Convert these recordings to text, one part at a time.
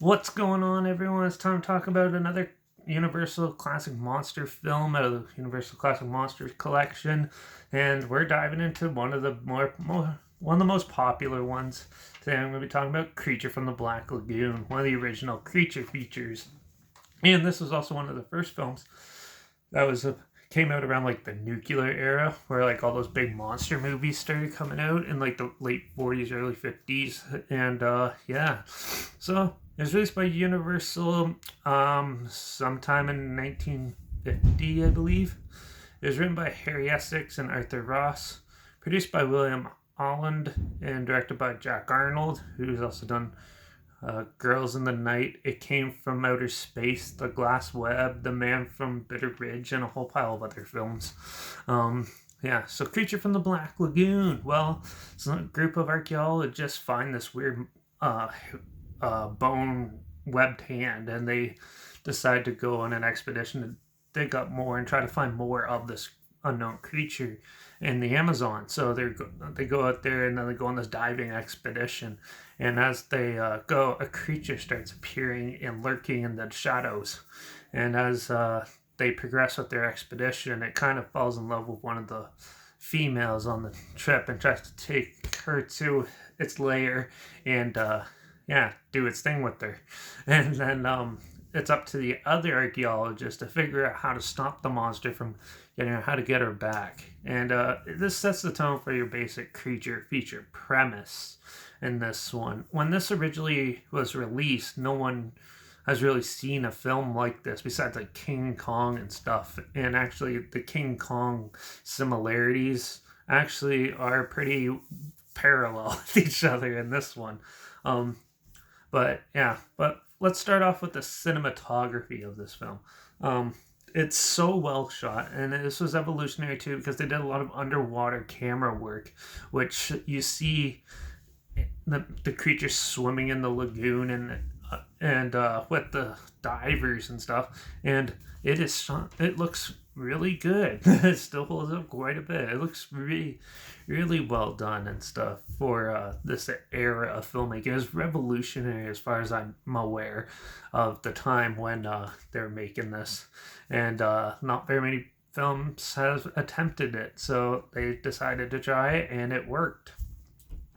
What's going on, everyone? It's time to talk about another Universal Classic Monster film out of the Universal Classic Monsters collection, and we're diving into one of the one of the most popular ones. Today, I'm going to be talking about Creature from the Black Lagoon, one of the original creature features, and this was also one of the first films that was came out around like the nuclear era, where like all those big monster movies started coming out in like the late 40s, early 50s, and yeah, so it was released by Universal sometime in 1950, I believe. It was written by Harry Essex and Arthur Ross, produced by William Holland, and directed by Jack Arnold, who's also done Girls in the Night, It Came from Outer Space, The Glass Web, The Man from Bitter Ridge, and a whole pile of other films. Yeah, so Creature from the Black Lagoon. Well, a group of archaeologists find this weird bone webbed hand, and they decide to go on an expedition to dig up more and try to find more of this unknown creature in the Amazon. So they go out there and then they go on this diving expedition. And as they go, a creature starts appearing and lurking in the shadows. And as they progress with their expedition, it kind of falls in love with one of the females on the trip and tries to take her to its lair and yeah, do its thing with her. And then it's up to the other archaeologist to figure out how to stop the monster from getting her, how to get her back. And this sets the tone for your basic creature feature premise in this one. When this originally was released, no one has really seen a film like this besides like King Kong and stuff. And actually, the King Kong similarities actually are pretty parallel with each other in this one. Um, but yeah, but let's start off with the cinematography of this film. It's so well shot, and this was evolutionary too because they did a lot of underwater camera work, which you see the creatures swimming in the lagoon and with the divers and stuff, and it looks really good. It still holds up quite a bit. It looks really well done and stuff for this era of filmmaking. It was revolutionary as far as I'm aware of the time when they're making this, and not very many films have attempted it, so they decided to try it and it worked.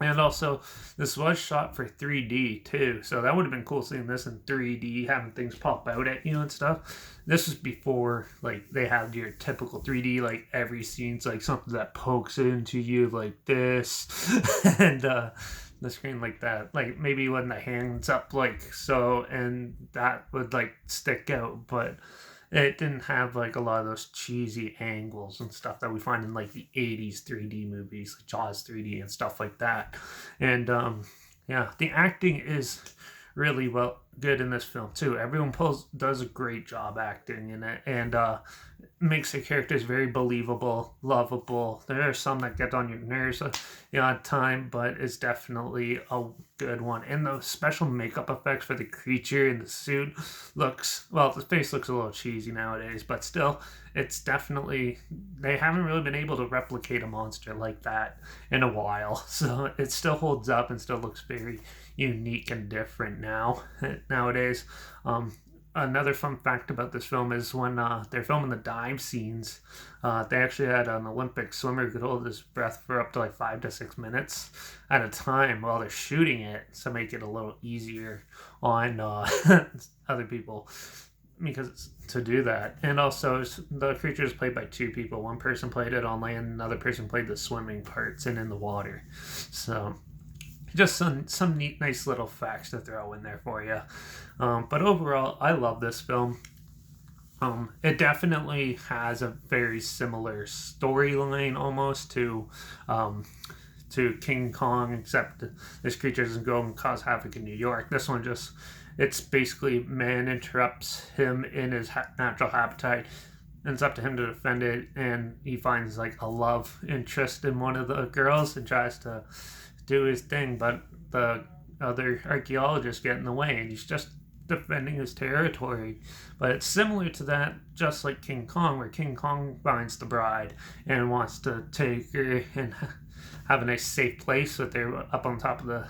And also, this was shot for 3D too, so that would have been cool seeing this in 3D, having things pop out at you and stuff. This was before like they had your typical 3D, like every scene's like something that pokes into you like this, and the screen like that, like maybe when the hands up like so, and that would like stick out, but it didn't have like a lot of those cheesy angles and stuff that we find in like the 80s 3D movies, like Jaws 3D and stuff like that. And yeah, the acting is really well good in this film too. Everyone does a great job acting in it, and makes the characters very believable, lovable. There are some that get on your nerves, at time, but it's definitely a good one. And the special makeup effects for the creature in the suit looks, well, the face looks a little cheesy nowadays, but still, it's definitely, they haven't really been able to replicate a monster like that in a while. So it still holds up and still looks very unique and different nowadays. Another fun fact about this film is when they're filming the dive scenes, they actually had an Olympic swimmer who could hold his breath for up to like 5 to 6 minutes at a time while they're shooting it to make it a little easier on other people because to do that. And also, the creature is played by two people. One person played it on land, another person played the swimming parts and in the water. So just some neat, nice little facts to throw in there for you. But overall, I love this film. It definitely has a very similar storyline almost to King Kong, except this creature doesn't go and cause havoc in New York. This one just, it's basically man interrupts him in his natural habitat, and it's up to him to defend it, and he finds like a love interest in one of the girls and tries to do his thing, but the other archaeologists get in the way, and he's just defending his territory. But it's similar to that, just like King Kong, where King Kong finds the bride and wants to take her and have a nice safe place with her up on top of the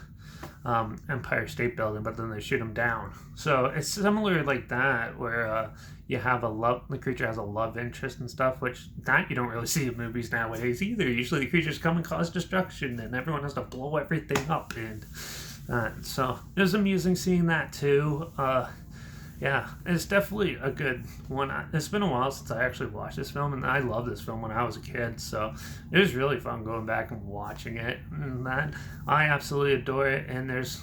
Empire State Building, but then they shoot him down. So it's similar like that, where you have the creature has a love interest and stuff, which that you don't really see in movies nowadays either. Usually the creatures come and cause destruction, and everyone has to blow everything up. And so it was amusing seeing that too. Yeah, it's definitely a good one. It's been a while since I actually watched this film, and I loved this film when I was a kid, so it was really fun going back and watching it. And that I absolutely adore it, and there's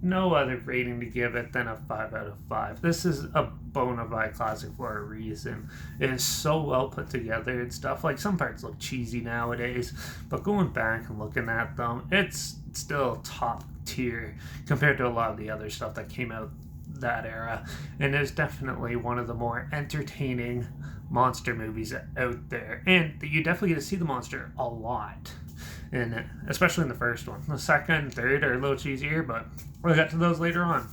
no other rating to give it than a 5 out of 5. This is a bona fide classic for a reason. It is so well put together and stuff. Like, some parts look cheesy nowadays, but going back and looking at them, it's still top tier compared to a lot of the other stuff that came out that era, and is definitely one of the more entertaining monster movies out there, and you definitely get to see the monster a lot, and especially in the first one. The second and third are a little cheesier, but we'll get to those later on.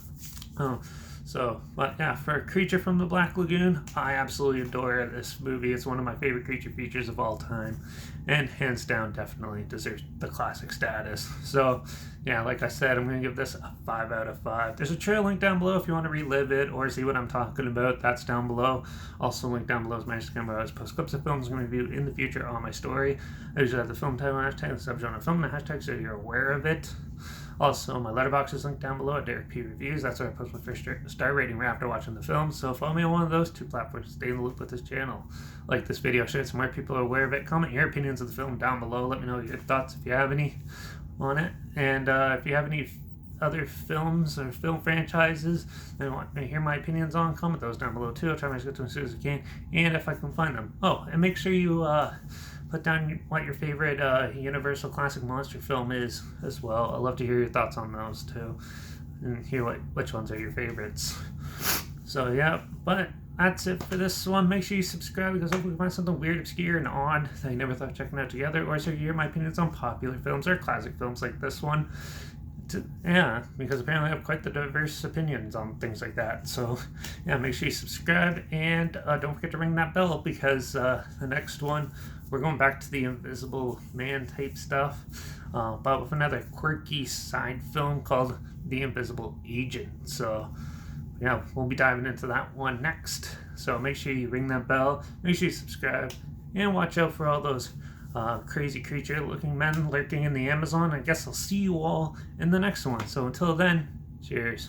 But yeah, for Creature from the Black Lagoon, I absolutely adore this movie. It's one of my favorite creature features of all time, and hands down definitely deserves the classic status. So yeah, like I said, I'm going to give this a 5 out of 5. There's a trail link down below if you want to relive it or see what I'm talking about. That's down below. Also linked down below is my Instagram, where I always post clips of films I'm going to review in the future on my story. I usually have the film title hashtag, the subgenre film, and the hashtag so you're aware of it. Also, my Letterbox is linked down below at Derek P Reviews. That's where I post my first star rating right after watching the film. So follow me on one of those two platforms to stay in the loop with this channel. Like this video, share it so more people are aware of it. Comment your opinions of the film down below. Let me know your thoughts if you have any on it. And if you have any other films or film franchises and want to hear my opinions on, comment those down below too. I'll try my best to get to them as soon as I can, and if I can find them. Oh, and make sure you put down what your favorite Universal Classic Monster film is as well. I'd love to hear your thoughts on those too, and hear which ones are your favorites. So yeah, but that's it for this one. Make sure you subscribe, because hopefully you find something weird, obscure, and odd that you never thought of checking out together, or so you hear my opinions on popular films or classic films like this one. Yeah, because apparently I have quite the diverse opinions on things like that. So yeah, make sure you subscribe, and don't forget to ring that bell, because the next one we're going back to the Invisible Man type stuff, but with another quirky side film called The Invisible Agent. So yeah, we'll be diving into that one next. So make sure you ring that bell, make sure you subscribe, and watch out for all those crazy creature looking men lurking in the Amazon. I guess I'll see you all in the next one. So until then, cheers.